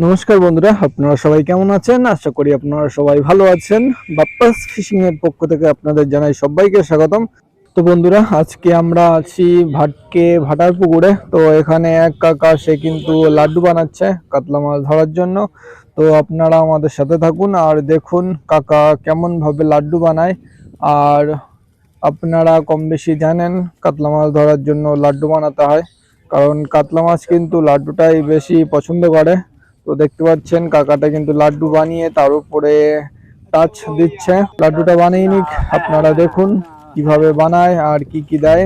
নমস্কার বন্ধুরা, আপনারা সবাই কেমন আছেন? আশা করি আপনারা সবাই ভালো আছেন। বাপ্পাস ফিশিং এর পক্ষ থেকে আপনাদের জানাই সবাইকে স্বাগতম। তো বন্ধুরা, আজকে আমরা আছি ভাটার পুকুরে। তো এখানে এক কাকা, সে কিন্তু লাড্ডু বানাচ্ছে কাতলা মাছ ধরার জন্য। তো আপনারা আমাদের সাথে থাকুন আর দেখুন কাকা কেমন ভাবে লাড্ডু বানায়। আর আপনারা কম বেশি জানেন কাতলা মাছ ধরার জন্য লাড্ডু বানাতে হয়, কারণ কাতলা মাছ কিন্তু লাড্ডুটাই বেশি পছন্দ করে। তো দেখতে পাচ্ছেন কাকাটা কিন্তু লাড্ডু বানিয়ে তার উপরে টাচ দিচ্ছে। লাড্ডুটা বানিয়ে নিক, আপনারা দেখুন কিভাবে বানায় আর কি কি দেয়।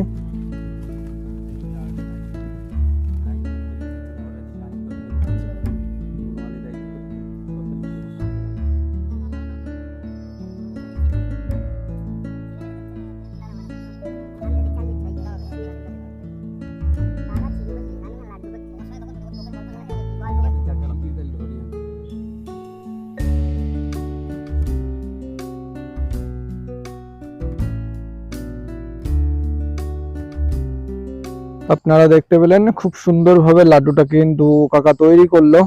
আপনারা দেখতে পেলেন খুব সুন্দরভাবে লাড্ডুটা কিন্তু কাকা তৈরি করলো।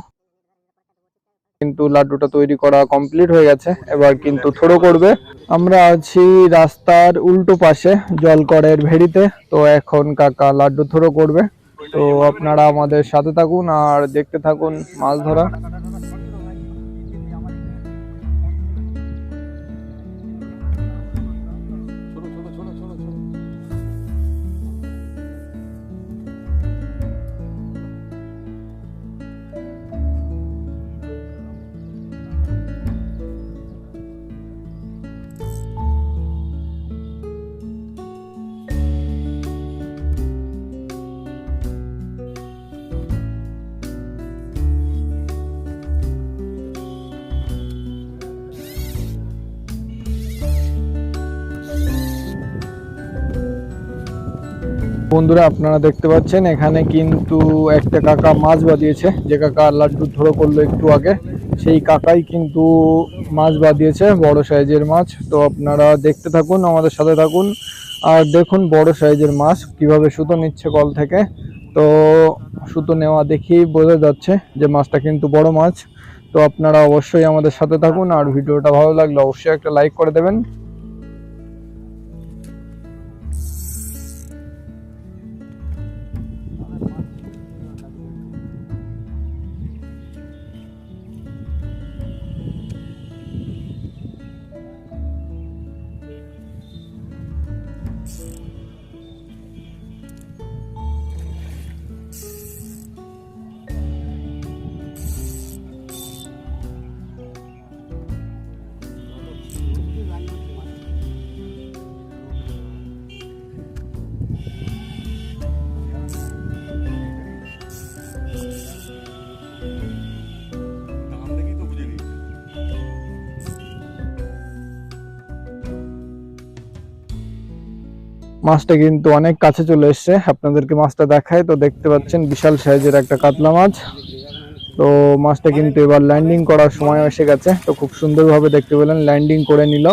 কিন্তু লাড্ডুটা তৈরি করা কমপ্লিট হয়ে গেছে, এবার কিন্তু থ্রো করবে। আমরা আছি রাস্তার উল্টো পাশে জলকরের ভেড়িতে। তো এখন কাকা লাড্ডু থ্রো করবে। তো আপনারা আমাদের সাথে থাকুন আর দেখতে থাকুন মাছ ধরা। বন্ধুরা, আপনারা দেখতে পাচ্ছেন এখানে কিন্তু একটা কাকা মাছ বাঁধিয়েছে। যে কাকা লাড্ডু থ্রো করলো একটু আগে, সেই কাকাই কিন্তু মাছ বাঁধিয়েছে, বড় সাইজের মাছ। তো আপনারা দেখতে থাকুন, আমাদের সাথে থাকুন আর দেখুন বড় সাইজের মাছ কিভাবে সুতো নিচ্ছে কল থেকে। তো সুতো নেওয়া দেখেই বোঝা যাচ্ছে যে মাছটা কিন্তু বড় মাছ। তো আপনারা অবশ্যই আমাদের সাথে থাকুন আর ভিডিওটা ভালো লাগলে অবশ্যই একটা লাইক করে দেবেন। মাছটা কিন্তু অনেক কাছে চলে এসছে, আপনাদেরকে মাছটা দেখায়। তো দেখতে পাচ্ছেন বিশাল সাইজের একটা কাতলা মাছ। তো মাছটা কিন্তু এবার ল্যান্ডিং করার সময় এসে গেছে। তো খুব সুন্দরভাবে দেখতে পেলেন ল্যান্ডিং করে নিল।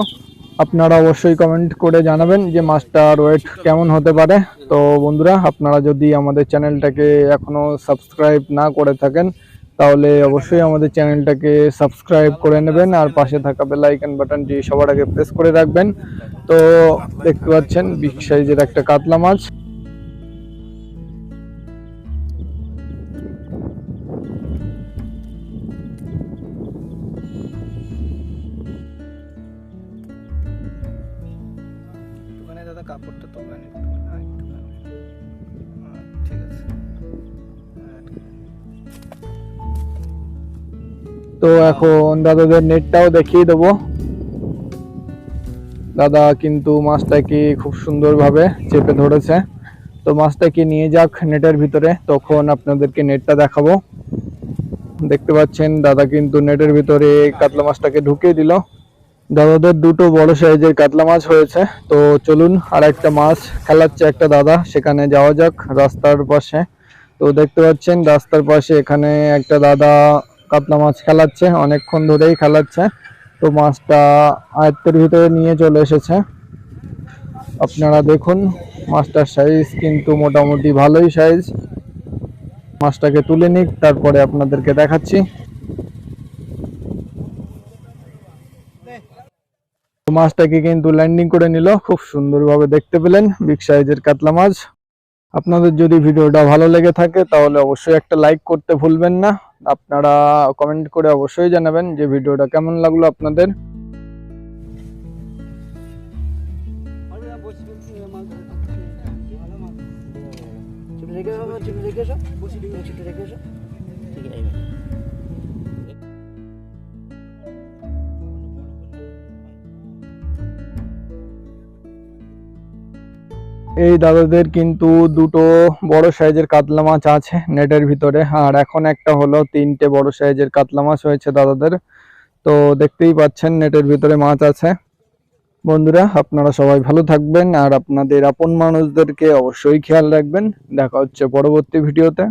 আপনারা অবশ্যই কমেন্ট করে জানাবেন যে মাছটার ওয়েট কেমন হতে পারে। তো বন্ধুরা, আপনারা যদি আমাদের চ্যানেলটাকে এখনো সাবস্ক্রাইব না করে থাকেন তাহলে অবশ্যই আমাদের চ্যানেলটাকে সাবস্ক্রাইব করে নেবেন আর পাশে থাকা বেল আইকন বাটনটি সবার আগে প্রেস করে রাখবেন। তো দেখতে পাচ্ছেন বিগ সাইজের একটা কাতলা মাছ। দাদা কাপড়টা তোলেন একটু, ঠিক আছে। তো এখন দাদাদের নেটটাও দেখিয়ে দেবো। দাদা কিন্তু মাছটাকে খুব সুন্দরভাবে চেপে ধরেছে। তো মাছটাকে নিয়ে যাক নেটের ভিতরে, তখন আপনাদেরকে নেটটা দেখাবো। দেখতে পাচ্ছেন দাদা কিন্তু নেটের ভিতরে কাতলা মাছটাকে ঢুকিয়ে দিল। দাদাদের দুটো বড় সাইজের কাতলা মাছ হয়েছে। তো চলুন আর একটা মাছ খেলাচ্ছে একটা দাদা, সেখানে যাওয়া যাক রাস্তার পাশে। তো দেখতে পাচ্ছেন রাস্তার পাশে এখানে একটা দাদা কাতলা মাছ খেলাচ্ছে, অনেকক্ষণ ধরেই খেলাচ্ছে। তো মাছটা আয়ত্তের ভিতরে নিয়ে চলে এসেছে। আপনারা দেখুন মাছটার সাইজ কিন্তু মোটামুটি ভালোই সাইজ। মাছটাকে তুলে নিক, তারপরে আপনাদেরকে দেখাচ্ছি। মাছটাকে কিন্তু ল্যান্ডিং করে নিল, খুব সুন্দরভাবে দেখতে পেলেন বিগ সাইজের কাতলা মাছ। আপনাদের যদি ভিডিওটা ভালো লেগে থাকে তাহলে অবশ্যই একটা লাইক করতে ভুলবেন না। আপনারা কমেন্ট করে অবশ্যই জানাবেন যে ভিডিওটা কেমন লাগলো আপনাদের। এই দাদাদের কিন্তু দুটো বড় সাইজের কাতলা মাছ আছে নেটের ভিতরে, আর এখন একটা হলো 3টে বড় সাইজের কাতলা মাছ হয়েছে দাদাদের। তো দেখতেই পাচ্ছেন নেটের ভিতরে মাছ আছে। বন্ধুরা আপনারা সবাই ভালো থাকবেন আর আপনাদের আপন মানুষদেরকে অবশ্যই খেয়াল রাখবেন। দেখা হচ্ছে পরবর্তী ভিডিওতে।